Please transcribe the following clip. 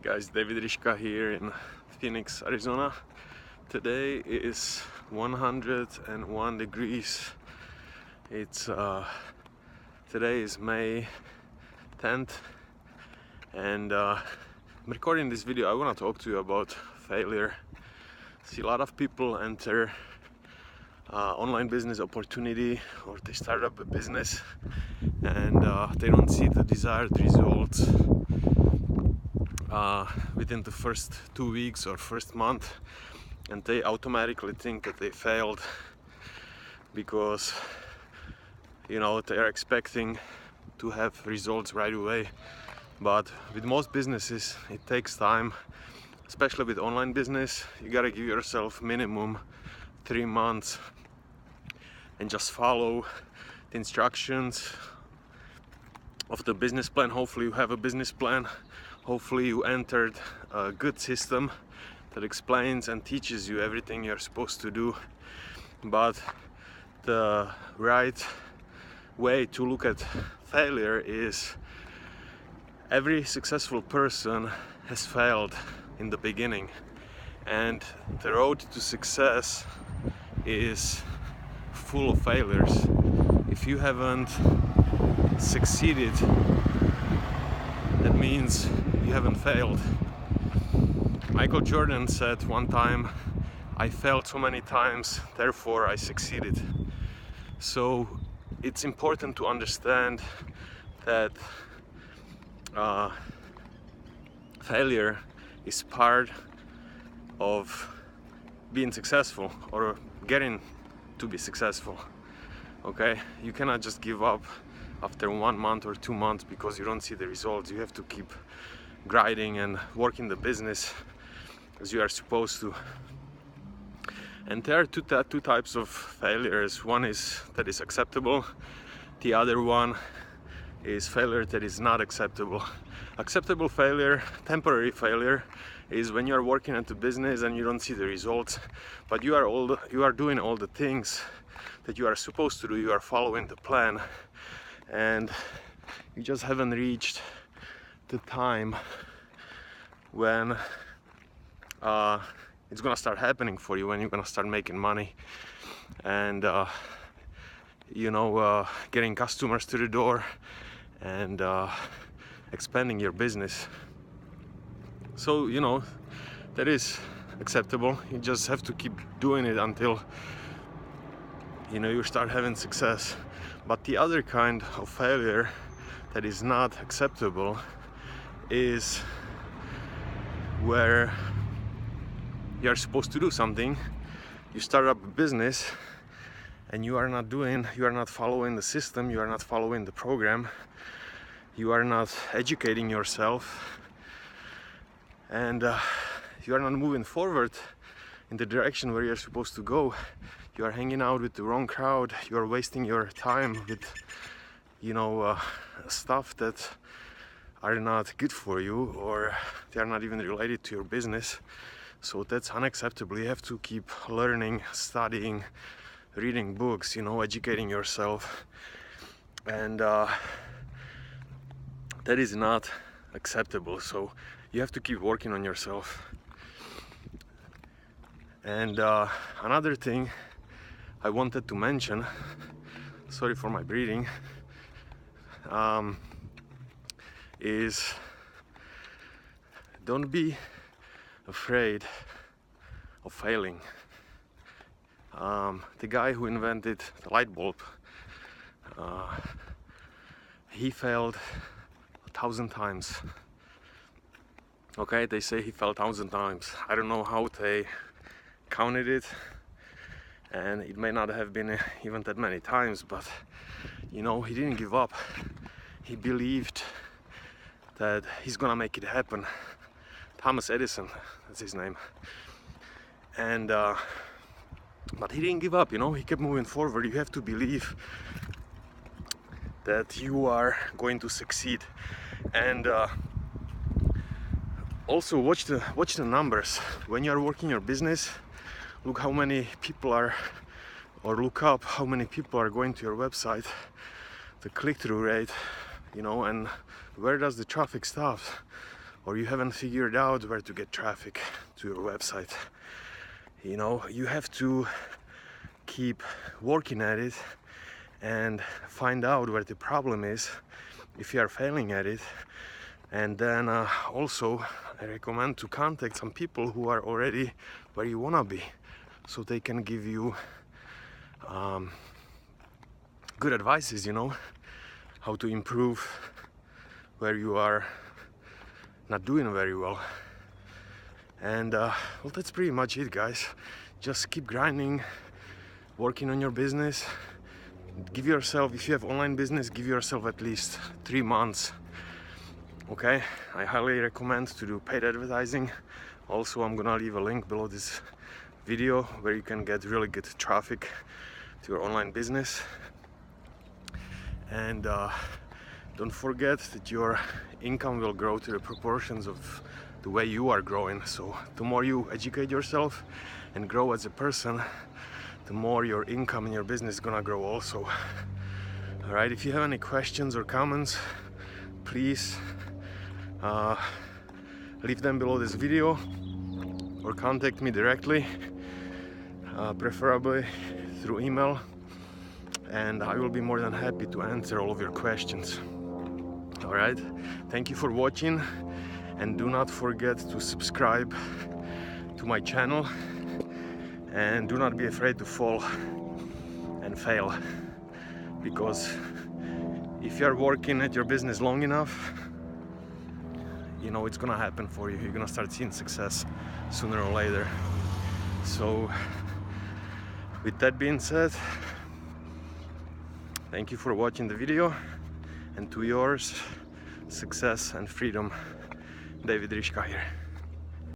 Guys, David Rishka here in Phoenix, Arizona. Today is 101 degrees. Today is May 10th, and I'm recording this video. I want to talk to you about failure. See, a lot of people enter online business opportunity, or they start up a business and they don't see the desired results within the first 2 weeks or first month, and they automatically think that they failed because they are expecting to have results right away. But with most businesses it takes time, especially with online business. You gotta give yourself minimum 3 months and just follow the instructions of the business plan. Hopefully you have a business plan. Hopefully you entered a good system that explains and teaches you everything you're supposed to do. But the right way to look at failure is every successful person has failed in the beginning, and the road to success is full of failures. If you haven't succeeded, that means you haven't failed. Michael Jordan said one time, "I failed so many times, therefore I succeeded." So it's important to understand that failure is part of being successful or getting to be successful. Okay, you cannot just give up after 1 month or 2 months because you don't see the results. You have to keep grinding and working the business as you are supposed to. And there are two types of failures. One is that is acceptable. The other one is failure that is not acceptable. Acceptable failure, temporary failure, is when you are working at the business and you don't see the results, but you are doing all the things that you are supposed to do. You are following the plan, and you just haven't reached the time when it's gonna start happening for you, when you're gonna start making money and getting customers to the door and expanding your business. So that is acceptable. You just have to keep doing it until you start having success. But the other kind of failure that is not acceptable is where you're supposed to do something. You start up a business and you are not following the system, you are not following the program, you are not educating yourself, and you are not moving forward in the direction where you're supposed to go. You are hanging out with the wrong crowd. You are wasting your time with stuff that are not good for you, or they are not even related to your business. So that's unacceptable. You have to keep learning, studying, reading books, educating yourself, and that is not acceptable. So you have to keep working on yourself. And another thing I wanted to mention, sorry for my breathing, is don't be afraid of failing. The guy who invented the light bulb, he failed 1,000 times. Okay, they say he failed 1,000 times. I don't know how they counted it, and it may not have been even that many times, but he didn't give up. He believed that he's gonna make it happen. Thomas Edison, that's his name. And but he didn't give up. He kept moving forward. You have to believe that you are going to succeed. And also watch the numbers when you are working your business. Look how many people look up how many people are going to your website, the click-through rate, and where does the traffic stop? or you haven't figured out where to get traffic to your website. You know, you have to keep working at it and find out where the problem is if you are failing at it. And then also I recommend to contact some people who are already where you wanna be, so they can give you good advices, you know, how to improve where you are not doing very well. And well, that's pretty much it, guys. Just keep grinding, working on your business. Give yourself, if you have online business, give yourself at least 3 months. Okay, I highly recommend to do paid advertising. Also, I'm gonna leave a link below this video where you can get really good traffic to your online business. And don't forget that your income will grow to the proportions of the way you are growing. So the more you educate yourself and grow as a person, the more your income in your business is gonna grow also. All right, if you have any questions or comments, please leave them below this video or contact me directly, preferably through email, and I will be more than happy to answer all of your questions. All right, thank you for watching, and do not forget to subscribe to my channel, and do not be afraid to fall and fail, because if you are working at your business long enough, you know it's gonna happen for you. You're gonna start seeing success sooner or later. So with that being said, thank you for watching the video, and to yours, success and freedom. David Riška here.